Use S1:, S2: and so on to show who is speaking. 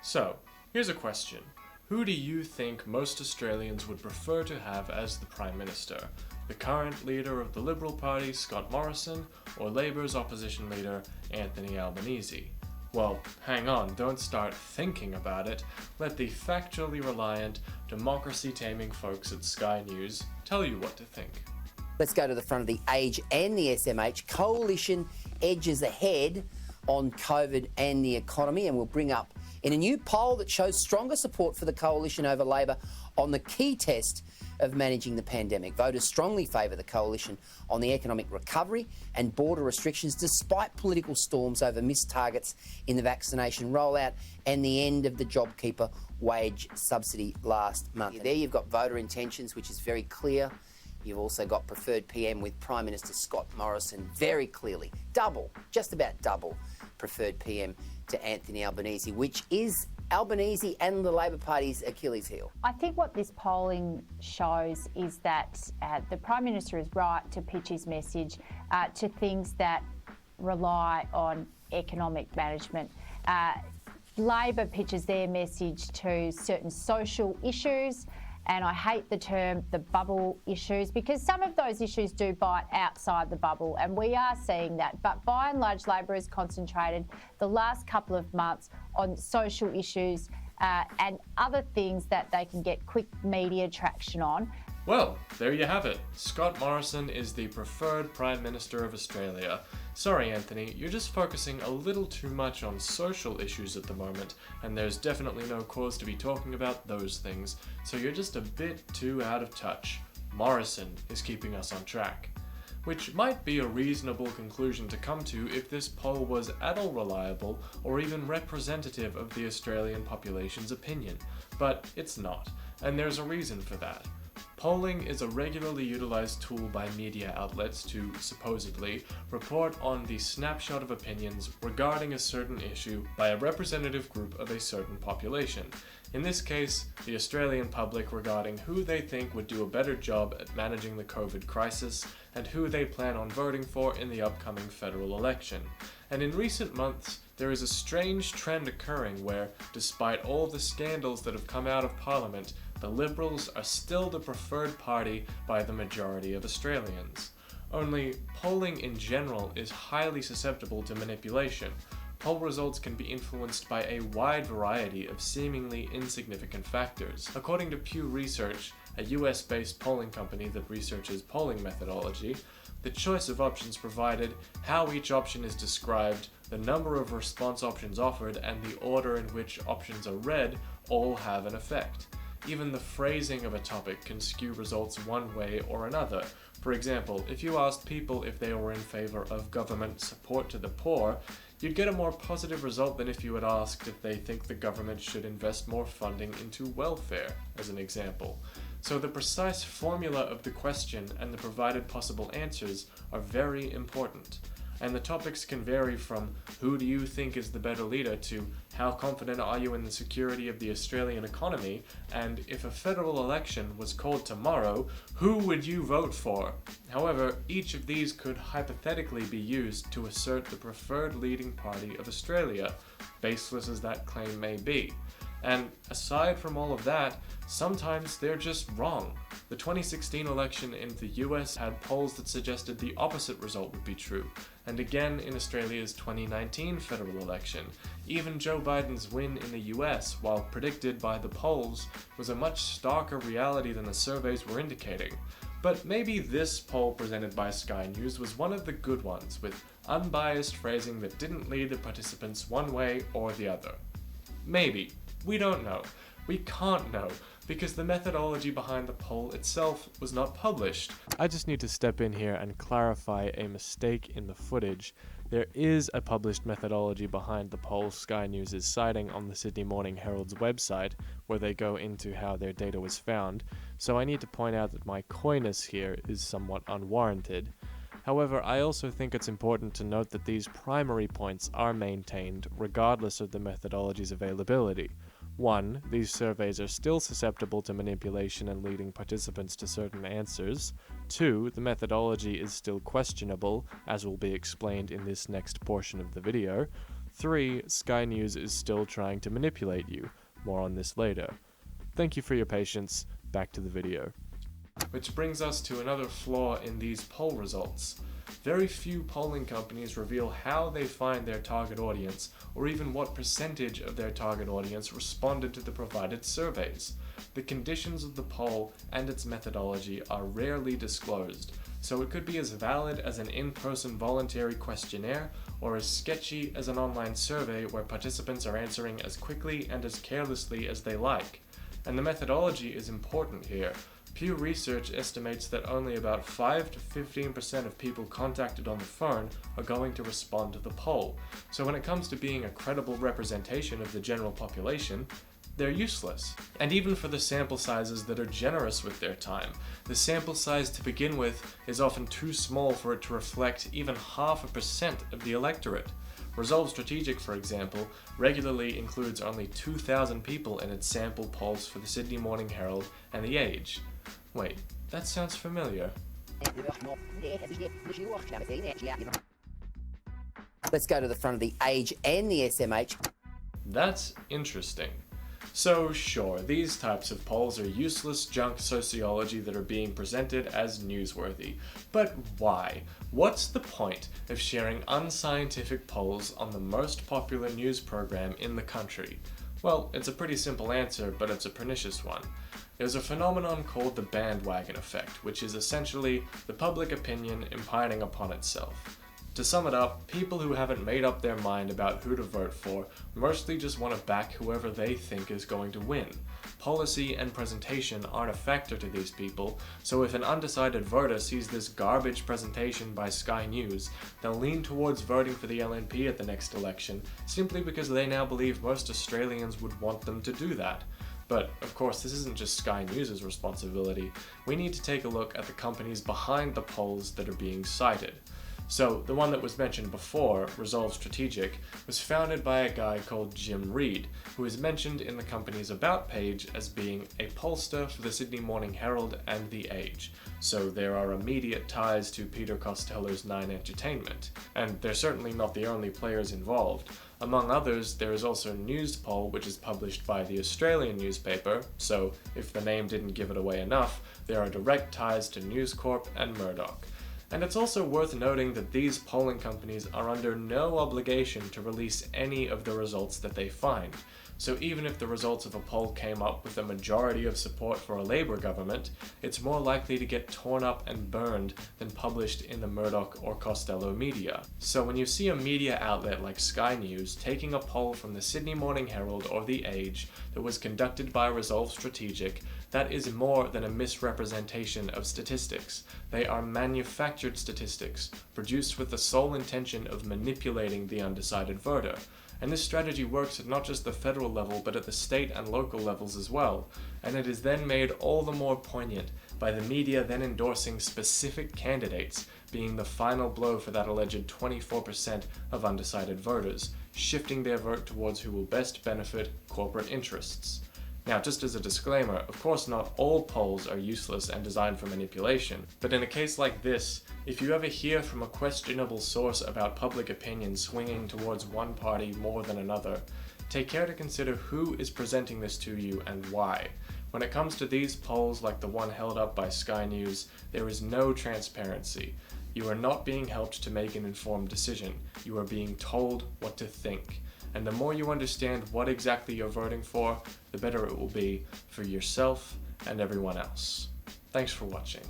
S1: So, here's a question. Who do you think most Australians would prefer to have as the Prime Minister? The current leader of the Liberal Party, Scott Morrison, or Labour's opposition leader, Anthony Albanese? Well, hang on, don't start thinking about it. Let the factually reliant, democracy-taming folks at Sky News tell you what to think.
S2: Let's go to the front of the Age and the SMH. Coalition edges ahead on COVID and the economy, and we'll bring up in a new poll that shows stronger support for the coalition over Labor on the key test of managing the pandemic. Voters strongly favour the coalition on the economic recovery and border restrictions, despite political storms over missed targets in the vaccination rollout and the end of the JobKeeper wage subsidy last month. There you've got voter intentions, which is very clear. You've also got preferred PM with Prime Minister Scott Morrison very clearly, just about double preferred PM to Anthony Albanese, which is Albanese and the Labor Party's Achilles heel.
S3: I think what this polling shows is that the Prime Minister is right to pitch his message to things that rely on economic management. Labor pitches their message to certain social issues, and I hate the term the bubble issues, because some of those issues do bite outside the bubble, and we are seeing that. But by and large, Labor has concentrated the last couple of months on social issues and other things that they can get quick media traction on.
S1: Well, there you have it. Scott Morrison is the preferred Prime Minister of Australia. Sorry, Anthony, you're just focusing a little too much on social issues at the moment, and there's definitely no cause to be talking about those things, so you're just a bit too out of touch. Morrison is keeping us on track. Which might be a reasonable conclusion to come to if this poll was at all reliable or even representative of the Australian population's opinion, but it's not, and there's a reason for that. Polling is a regularly utilized tool by media outlets to, supposedly, report on the snapshot of opinions regarding a certain issue by a representative group of a certain population. In this case, the Australian public regarding who they think would do a better job at managing the COVID crisis and who they plan on voting for in the upcoming federal election. And in recent months, there is a strange trend occurring where, despite all the scandals that have come out of Parliament, the Liberals are still the preferred party by the majority of Australians. Only, polling in general is highly susceptible to manipulation. Poll results can be influenced by a wide variety of seemingly insignificant factors. According to Pew Research, a US-based polling company that researches polling methodology, the choice of options provided, how each option is described, the number of response options offered, and the order in which options are read all have an effect. Even the phrasing of a topic can skew results one way or another. For example, if you asked people if they were in favor of government support to the poor, you'd get a more positive result than if you had asked if they think the government should invest more funding into welfare, as an example. So the precise formula of the question and the provided possible answers are very important. And the topics can vary from who do you think is the better leader to how confident are you in the security of the Australian economy, and if a federal election was called tomorrow, who would you vote for? However, each of these could hypothetically be used to assert the preferred leading party of Australia, baseless as that claim may be. And aside from all of that, sometimes they're just wrong. The 2016 election in the US had polls that suggested the opposite result would be true, and again in Australia's 2019 federal election. Even Joe Biden's win in the US, while predicted by the polls, was a much starker reality than the surveys were indicating. But maybe this poll presented by Sky News was one of the good ones, with unbiased phrasing that didn't lead the participants one way or the other. Maybe. We don't know. We can't know, because the methodology behind the poll itself was not published. I just need to step in here and clarify a mistake in the footage. There is a published methodology behind the poll Sky News is citing on the Sydney Morning Herald's website, where they go into how their data was found, so I need to point out that my coyness here is somewhat unwarranted. However, I also think it's important to note that these primary points are maintained regardless of the methodology's availability. 1. These surveys are still susceptible to manipulation and leading participants to certain answers. 2. The methodology is still questionable, as will be explained in this next portion of the video. 3. Sky News is still trying to manipulate you. More on this later. Thank you for your patience. Back to the video. Which brings us to another flaw in these poll results. Very few polling companies reveal how they find their target audience, or even what percentage of their target audience responded to the provided surveys. The conditions of the poll and its methodology are rarely disclosed, so it could be as valid as an in-person voluntary questionnaire, or as sketchy as an online survey where participants are answering as quickly and as carelessly as they like. And the methodology is important here. Pew Research estimates that only about 5 to 15% of people contacted on the phone are going to respond to the poll. So when it comes to being a credible representation of the general population, they're useless. And even for the sample sizes that are generous with their time, the sample size to begin with is often too small for it to reflect even 0.5% of the electorate. Resolve Strategic, for example, regularly includes only 2,000 people in its sample polls for the Sydney Morning Herald and The Age. Wait, that sounds familiar.
S2: Let's go to the front of The Age and the SMH.
S1: That's interesting. So sure, these types of polls are useless junk sociology that are being presented as newsworthy. But why? What's the point of sharing unscientific polls on the most popular news program in the country? Well, it's a pretty simple answer, but it's a pernicious one. There's a phenomenon called the bandwagon effect, which is essentially the public opinion impining upon itself. To sum it up, people who haven't made up their mind about who to vote for mostly just want to back whoever they think is going to win. Policy and presentation aren't a factor to these people, so if an undecided voter sees this garbage presentation by Sky News, they'll lean towards voting for the LNP at the next election, simply because they now believe most Australians would want them to do that. But, of course, this isn't just Sky News' responsibility. We need to take a look at the companies behind the polls that are being cited. So, the one that was mentioned before, Resolve Strategic, was founded by a guy called Jim Reed, who is mentioned in the company's About page as being a pollster for the Sydney Morning Herald and The Age. So there are immediate ties to Peter Costello's Nine Entertainment. And they're certainly not the only players involved. Among others, there is also Newspoll, which is published by the Australian newspaper, so if the name didn't give it away enough, there are direct ties to News Corp and Murdoch. And it's also worth noting that these polling companies are under no obligation to release any of the results that they find. So even if the results of a poll came up with a majority of support for a Labour government, it's more likely to get torn up and burned than published in the Murdoch or Costello media. So when you see a media outlet like Sky News taking a poll from the Sydney Morning Herald or The Age that was conducted by Resolve Strategic, that is more than a misrepresentation of statistics. They are manufactured statistics, produced with the sole intention of manipulating the undecided voter. And this strategy works at not just the federal level, but at the state and local levels as well. And it is then made all the more poignant by the media then endorsing specific candidates, being the final blow for that alleged 24% of undecided voters, shifting their vote towards who will best benefit corporate interests. Now, just as a disclaimer, of course not all polls are useless and designed for manipulation, but in a case like this, if you ever hear from a questionable source about public opinion swinging towards one party more than another, take care to consider who is presenting this to you and why. When it comes to these polls like the one held up by Sky News, there is no transparency. You are not being helped to make an informed decision. You are being told what to think. And the more you understand what exactly you're voting for, the better it will be for yourself and everyone else. Thanks for watching.